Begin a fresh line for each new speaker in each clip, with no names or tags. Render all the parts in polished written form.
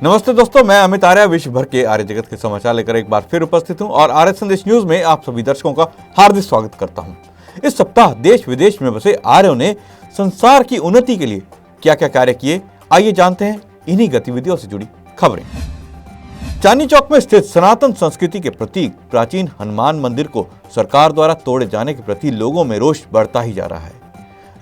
नमस्ते दोस्तों, मैं अमित आर्य विश्व भर के आर्य जगत के समाचार लेकर एक बार फिर उपस्थित हूं और आर्य संदेश न्यूज में आप सभी दर्शकों का हार्दिक स्वागत करता हूं। इस सप्ताह देश विदेश में बसे आर्यों ने संसार की उन्नति के लिए क्या क्या कार्य किए, आइए जानते हैं इन्हीं गतिविधियों से जुड़ी खबरें। चांदनी चौक में स्थित सनातन संस्कृति के प्रतीक प्राचीन हनुमान मंदिर को सरकार द्वारा तोड़े जाने के प्रति लोगों में रोष बढ़ता ही जा रहा है।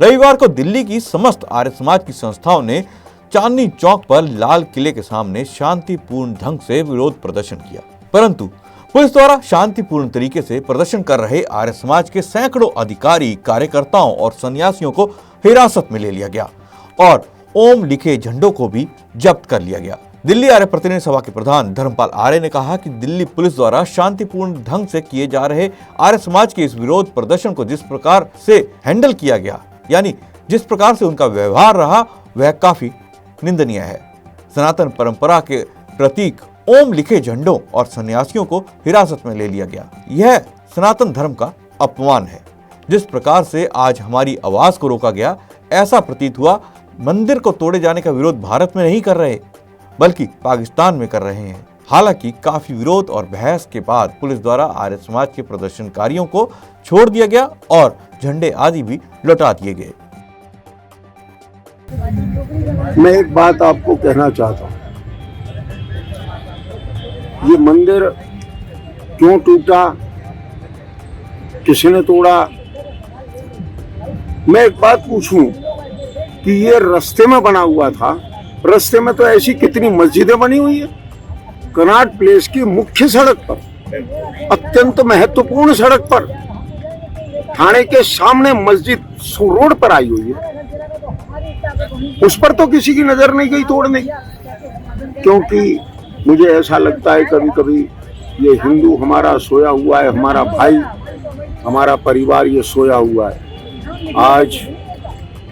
रविवार को दिल्ली की समस्त आर्य समाज की संस्थाओं ने चांदनी चौक पर लाल किले के सामने शांतिपूर्ण ढंग से विरोध प्रदर्शन किया, परंतु पुलिस द्वारा शांतिपूर्ण तरीके से प्रदर्शन कर रहे आर्य समाज के सैकड़ों अधिकारी, कार्यकर्ताओं और सन्यासियों को हिरासत में ले लिया गया और ओम लिखे झंडों को भी जब्त कर लिया गया। दिल्ली आर्य प्रतिनिधि सभा के प्रधान धर्मपाल आर्य ने कहा कि दिल्ली पुलिस द्वारा शांतिपूर्ण ढंग से किए जा रहे आर्य समाज के इस विरोध प्रदर्शन को जिस प्रकार से हैंडल किया गया, यानी जिस प्रकार से उनका व्यवहार रहा, वह काफी निंदनीय है। सनातन परंपरा के प्रतीक ओम लिखे झंडों और सन्यासियों को हिरासत में ले लिया गया। यह सनातन धर्म का अपमान है। जिस प्रकार से आज हमारी आवाज को रोका गया, ऐसा प्रतीत हुआ मंदिर को तोड़े जाने का विरोध भारत में नहीं कर रहे बल्कि पाकिस्तान में कर रहे हैं। हालांकि काफी विरोध और बहस के बाद पुलिस द्वारा आर्य समाज के प्रदर्शनकारियों को छोड़ दिया गया और झंडे आदि भी लौटा दिए गए।
मैं एक बात आपको कहना चाहता हूँ, ये मंदिर क्यों टूटा, किसी ने तोड़ा। मैं एक बात पूछूं कि ये रास्ते में बना हुआ था, रास्ते में तो ऐसी कितनी मस्जिदें बनी हुई है। कनॉट प्लेस की मुख्य सड़क पर, अत्यंत महत्वपूर्ण सड़क पर, थाने के सामने मस्जिद रोड पर आई हुई है, उस पर तो किसी की नजर नहीं गई तोड़ने। क्योंकि मुझे ऐसा लगता है कभी कभी ये हिंदू हमारा सोया हुआ है, हमारा भाई, हमारा परिवार ये सोया हुआ है। आज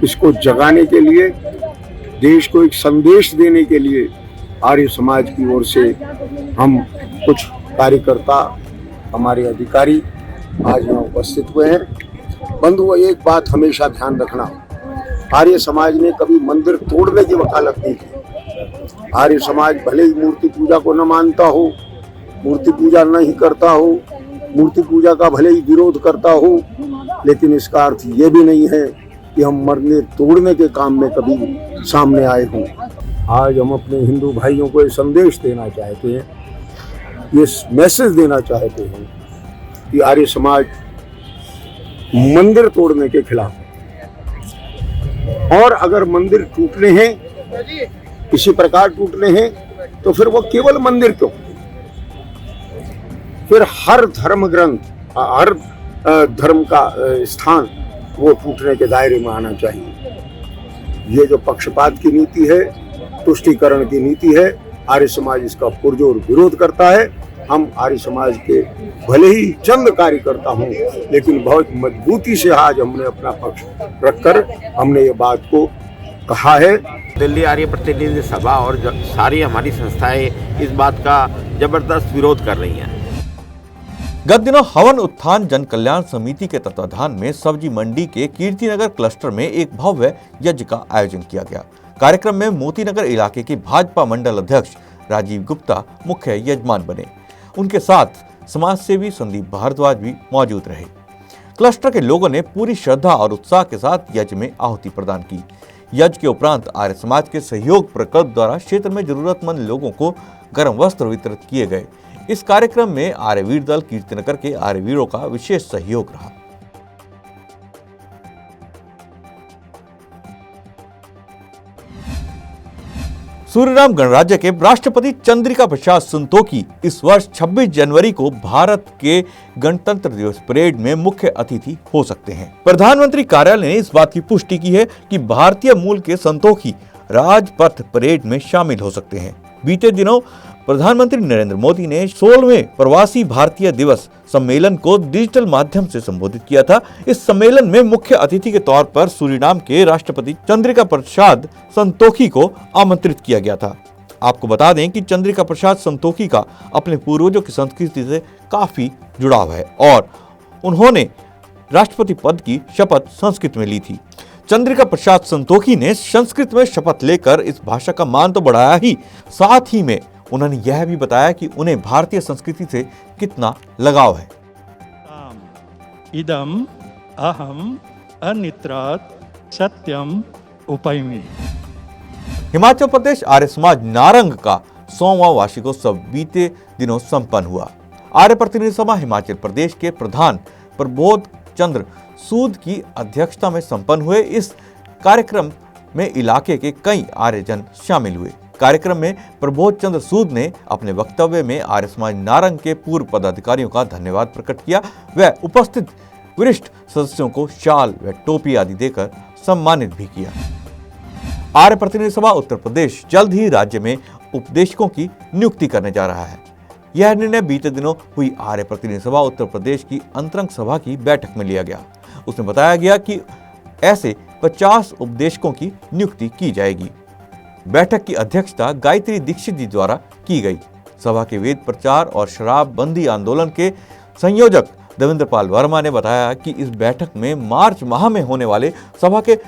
इसको जगाने के लिए, देश को एक संदेश देने के लिए आर्य समाज की ओर से हम कुछ कार्यकर्ता, हमारे अधिकारी आज यहाँ उपस्थित हुए हैं। बंधुओं, एक बात हमेशा ध्यान रखना, आर्य समाज ने कभी मंदिर तोड़ने की वकालत नहीं की। आर्य समाज भले ही मूर्ति पूजा को न मानता हो, मूर्ति पूजा नहीं करता हो, मूर्ति पूजा का भले ही विरोध करता हो, लेकिन इसका अर्थ ये भी नहीं है कि हम मंदिर तोड़ने के काम में कभी सामने आए हों। आज हम अपने हिंदू भाइयों को ये संदेश देना चाहते हैं, ये मैसेज देना चाहते हैं कि आर्य समाज मंदिर तोड़ने के खिलाफ है। और अगर मंदिर टूटने हैं, किसी प्रकार टूटने हैं, तो फिर वो केवल मंदिर क्यों, फिर हर धर्म ग्रंथ, हर धर्म का स्थान वो टूटने के दायरे में आना चाहिए। ये जो पक्षपात की नीति है, तुष्टीकरण की नीति है, आर्य समाज इसका पुरजोर विरोध करता है। हम आर्य समाज के भले ही चंद कार्यकर्ता हों, लेकिन बहुत मजबूती से आज हमने अपना पक्ष रखकर हमने ये बात को कहा है।
दिल्ली आर्य प्रतिनिधि सभा और सारी हमारी संस्थाएं इस बात का जबरदस्त विरोध कर रही हैं।
गत दिनों हवन उत्थान जन कल्याण समिति के तत्वाधान में सब्जी मंडी के कीर्तिनगर क्लस्टर में एक भव्य यज्ञ का आयोजन किया गया। कार्यक्रम में मोतीनगर इलाके के भाजपा मंडल अध्यक्ष राजीव गुप्ता मुख्य यजमान बने। उनके साथ समाज सेवी संदीप भारद्वाज भी मौजूद रहे। क्लस्टर के लोगों ने पूरी श्रद्धा और उत्साह के साथ यज्ञ में आहुति प्रदान की। यज्ञ के उपरांत आर्य समाज के सहयोग प्रकल्प द्वारा क्षेत्र में जरूरतमंद लोगों को गर्म वस्त्र वितरित किए गए। इस कार्यक्रम में आर्यवीर दल कीर्तिनगर के आर्यवीरों का विशेष सहयोग रहा। सूर्यराम गणराज्य के राष्ट्रपति चंद्रिका प्रसाद संतोखी इस वर्ष 26 जनवरी को भारत के गणतंत्र दिवस परेड में मुख्य अतिथि हो सकते हैं। प्रधानमंत्री कार्यालय ने इस बात की पुष्टि की है कि भारतीय मूल के संतोखी राजपथ परेड में शामिल हो सकते हैं। बीते दिनों प्रधानमंत्री नरेंद्र मोदी ने 16वें प्रवासी भारतीय दिवस सम्मेलन को डिजिटल माध्यम से संबोधित किया था। इस सम्मेलन में मुख्य अतिथि के तौर पर सूरीनाम के राष्ट्रपति चंद्रिका प्रसाद संतोखी को आमंत्रित किया गया था। आपको बता दें कि चंद्रिका प्रसाद संतोखी का अपने पूर्वजों की संस्कृति से काफी जुड़ाव है और उन्होंने राष्ट्रपति पद की शपथ संस्कृत में ली थी। चंद्रिका प्रसाद संतोखी ने संस्कृत में शपथ लेकर इस भाषा का मान तो बढ़ाया ही, साथ ही में उन्होंने यह भी बताया कि उन्हें भारतीय संस्कृति से कितना लगाव है।
इदम अहम अनित्रात सत्यम उपैमि।
हिमाचल प्रदेश आर्य समाज नारंग का 100वां वार्षिकोत्सव बीते दिनों संपन्न हुआ। आर्य प्रतिनिधि सभा हिमाचल प्रदेश के प्रधान प्रबोध चंद्र सूद की अध्यक्षता में संपन्न हुए इस कार्यक्रम में इलाके के कई आर्यजन शामिल हुए। कार्यक्रम में प्रबोध चंद्र सूद ने अपने वक्तव्य में आर्य समाज नारंग के पूर्व पदाधिकारियों का धन्यवाद प्रकट किया। वह उपस्थित वरिष्ठ सदस्यों को शाल व टोपी आदि देकर सम्मानित भी किया। आर्य प्रतिनिधि सभा उत्तर प्रदेश जल्द ही राज्य में उपदेशकों की नियुक्ति करने जा रहा है। यह निर्णय बीते दिनों हुई आर्य प्रतिनिधि सभा उत्तर प्रदेश की अंतरंग सभा की बैठक में लिया गया। उसमें बताया गया कि ऐसे 50 उपदेशकों की नियुक्ति की जाएगी। बैठक की अध्यक्षता गायत्री दीक्षित जी द्वारा की गई। सभा के वेद प्रचार और शराबबंदी आंदोलन के संयोजक देवेंद्रपाल वर्मा ने बताया कि इस बैठक में मार्च माह में होने वाले सभा के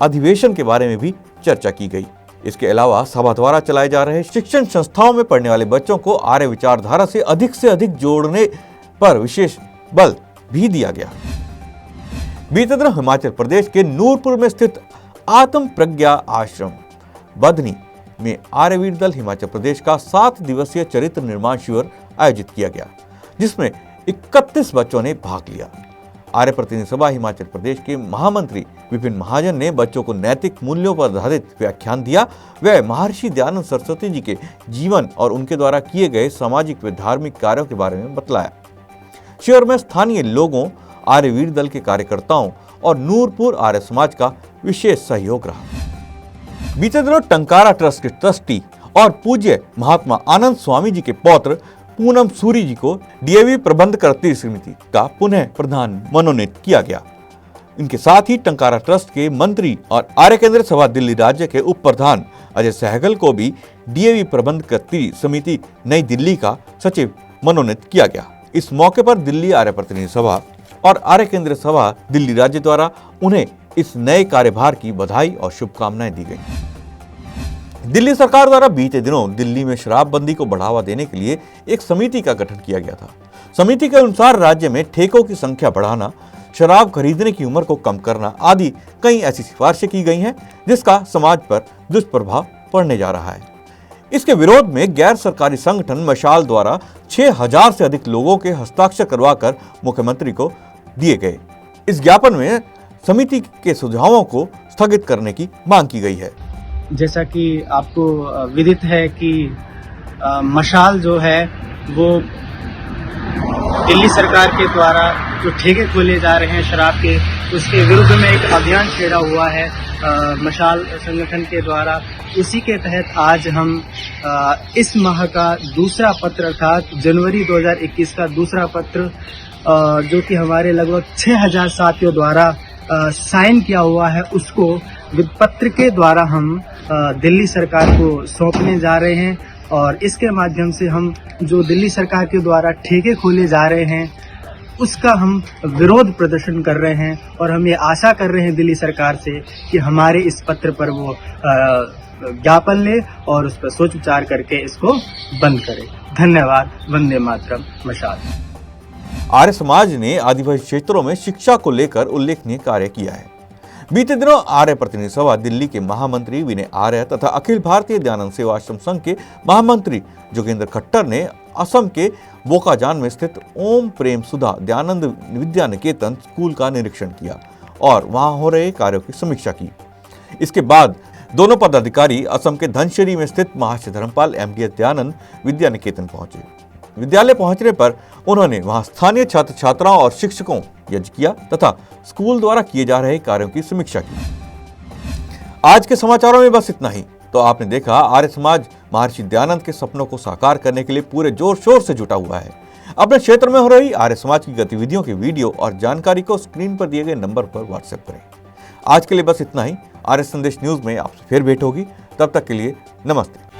अधिवेशन के बारे में भी चर्चा की गई। इसके अलावा सभा द्वारा चलाए जा रहे शिक्षण संस्थाओं में पढ़ने वाले बच्चों को आर्य विचारधारा से अधिक जोड़ने पर विशेष बल भी दिया गया। बीते दिन हिमाचल प्रदेश के नूरपुर में स्थित आत्म प्रज्ञा आश्रम बधनी में आर्यवीर दल हिमाचल प्रदेश का 7 दिवसीय चरित्र निर्माण शिविर आयोजित किया गया, जिसमें 31 बच्चों ने भाग लिया। आर्य प्रतिनिधि सभा हिमाचल प्रदेश के महामंत्री विपिन महाजन ने बच्चों को नैतिक मूल्यों पर आधारित व्याख्यान दिया। वह महर्षि दयानंद सरस्वती जी के जीवन और उनके द्वारा किए गए सामाजिक व धार्मिक कार्यों के बारे में बतलाया। शिविर में स्थानीय लोगों, आर्यवीर दल के कार्यकर्ताओं और नूरपुर आर्य समाज का विशेष सहयोग रहा। बीते दिनों टंकारा ट्रस्ट के ट्रस्टी और पूज्य महात्मा आनंद स्वामी जी के पौत्र पूनम सूरी जी को डीएवी प्रबंधकर्त्री समिति का पुनः प्रधान मनोनीत किया गया। इनके साथ ही टंकारा ट्रस्ट के मंत्री और आर्य केंद्रीय सभा दिल्ली राज्य के उप प्रधान अजय सहगल को भी डीएवी प्रबंधकर्त्री समिति नई दिल्ली का सचिव मनोनीत किया गया। इस मौके पर दिल्ली आर्य प्रतिनिधि सभा और आर्य केंद्रीय सभा दिल्ली राज्य द्वारा उन्हें इस नए कार्यभार की बधाई और शुभकामनाएं दी गई। दिल्ली सरकार द्वारा बीते दिनों दिल्ली में शराबबंदी को बढ़ावा देने के लिए एक समिति का गठन किया गया था। समिति के अनुसार राज्य में ठेकों की संख्या बढ़ाना, शराब खरीदने की उम्र को कम करना आदि कई ऐसी सिफारिशें की गई हैं जिसका समाज पर दुष्प्रभाव पड़ने जा रहा है। इसके विरोध में गैर सरकारी संगठन मशाल द्वारा 6000 से अधिक लोगों के हस्ताक्षर करवाकर मुख्यमंत्री को दिए गए। इस ज्ञापन में समिति के सुझावों को स्थगित करने की मांग की गई है।
जैसा कि आपको विदित है कि मशाल जो है वो दिल्ली सरकार के द्वारा जो ठेके खोले जा रहे हैं शराब के, उसके विरुद्ध में एक अभियान छेड़ा हुआ है मशाल संगठन के द्वारा। उसी के तहत आज हम इस माह का दूसरा पत्र अर्थात जनवरी 2021 का दूसरा पत्र जो कि हमारे लगभग 6000 साथियों द्वारा साइन किया हुआ है, उसको पत्र के द्वारा हम दिल्ली सरकार को सौंपने जा रहे हैं। और इसके माध्यम से हम जो दिल्ली सरकार के द्वारा ठेके खोले जा रहे हैं उसका हम विरोध प्रदर्शन कर रहे हैं और हम ये आशा कर रहे हैं दिल्ली सरकार से कि हमारे इस पत्र पर वो ज्ञापन ले और उस पर सोच विचार करके इसको बंद करे। धन्यवाद। वंदे मातरम। मशाल।
आर्य समाज ने आदिवासी क्षेत्रों में शिक्षा को लेकर उल्लेखनीय कार्य किया है। बीते दिनों आर्य प्रतिनिधि सभा दिल्ली के महामंत्री विनय आर्य तथा अखिल भारतीय दयानंद सेवा आश्रम संघ के महामंत्री जोगेंद्र खट्टर ने असम के बोकाजान में स्थित ओम प्रेम सुधा दयानंद विद्या निकेतन स्कूल का निरीक्षण किया और वहां हो रहे कार्यों की समीक्षा की। इसके बाद दोनों पदाधिकारी असम के धनसिरी में स्थित महर्षि धर्मपाल एमडीएस दयानंद विद्या निकेतन पहुंचे। विद्यालय पहुंचने पर उन्होंने वहां स्थानीय छात्र छात्राओं और शिक्षकों यज्ञ किया तथा स्कूल द्वारा किए जा रहे कार्यों की समीक्षा की। आज के समाचारों में बस इतना ही। तो आपने देखा आर्य समाज महर्षि दयानंद के सपनों को साकार करने के लिए पूरे जोर शोर से जुटा हुआ है। अपने क्षेत्र में हो रही आर्य समाज की गतिविधियों की वीडियो और जानकारी को स्क्रीन पर दिए गए नंबर पर व्हाट्सएप करें। आज के लिए बस इतना ही। आर्य संदेश न्यूज में आपसे फिर भेंट होगी। तब तक के लिए नमस्ते।